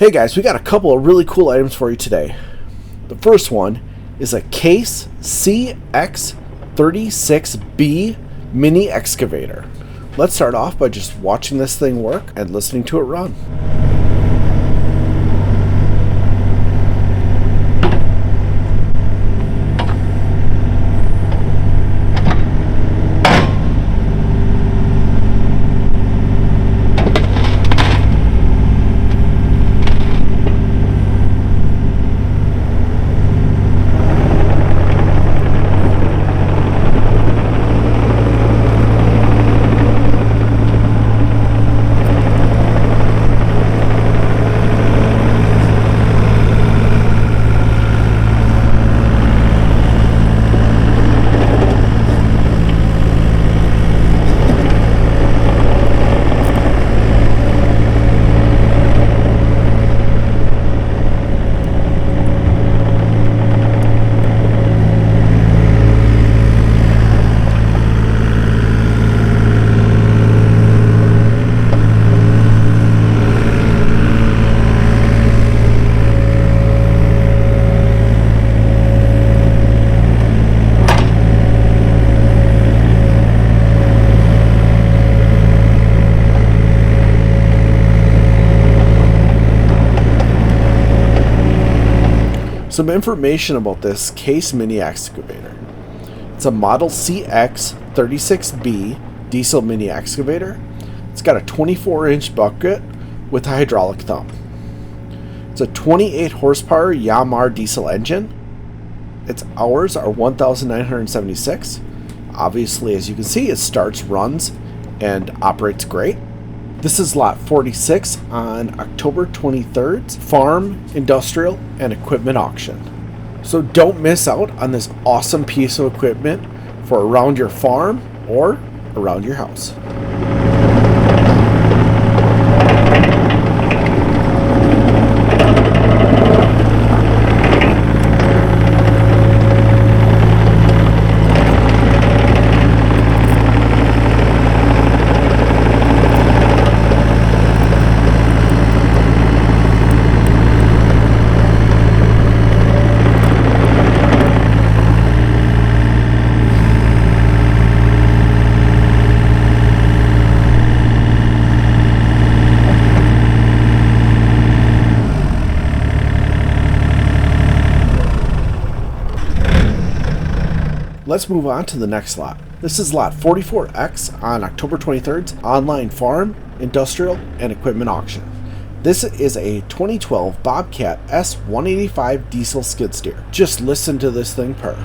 Hey guys, we got a couple of really cool items for you today. The first one is a Case CX36B mini excavator. Let's start off by just watching this thing work and listening to it run. Some information about this Case mini excavator. It's a Model CX36B diesel mini excavator. It's got a 24-inch bucket with a hydraulic thumb. It's a 28 horsepower Yanmar diesel engine. Its hours are 1,976. Obviously, as you can see, it starts, runs, and operates great. This is lot 46 on October 23rd's Farm, Industrial, and Equipment Auction. So don't miss out on this awesome piece of equipment for around your farm or around your house. Let's move on to the next lot. This is lot 44X on October 23rd's online farm, industrial, and equipment auction. This is a 2012 Bobcat S185 diesel skid steer. Just listen to this thing purr.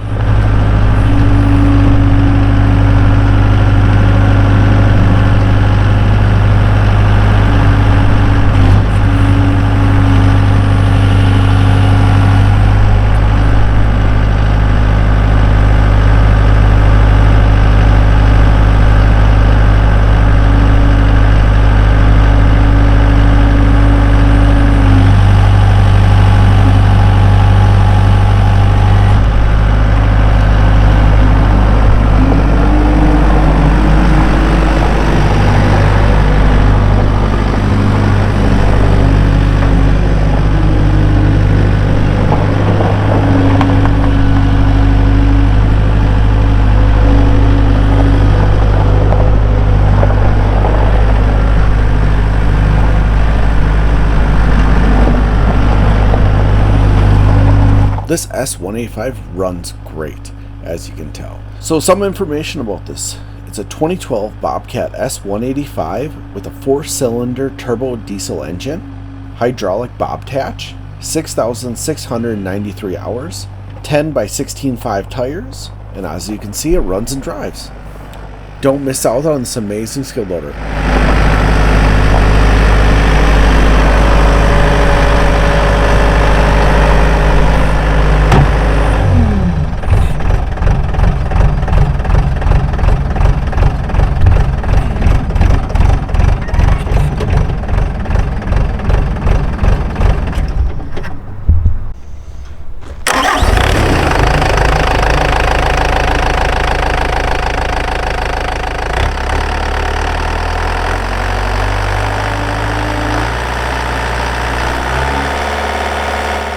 This S185 runs great, as you can tell. So some information about this. It's a 2012 Bobcat S185 with a 4-cylinder turbo diesel engine, Hydraulic Bob-tach, 6,693 hours, 10 by 16.5 tires, and as you can see, it runs and drives. Don't miss out on this amazing skid loader.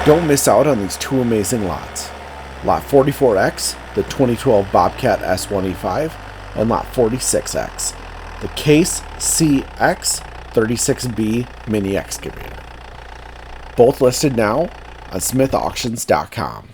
Don't miss out on these two amazing lots. Lot 44X, the 2012 Bobcat S1E5, and Lot 46X, the Case CX 36B mini excavator. Both listed now on smithauctions.com.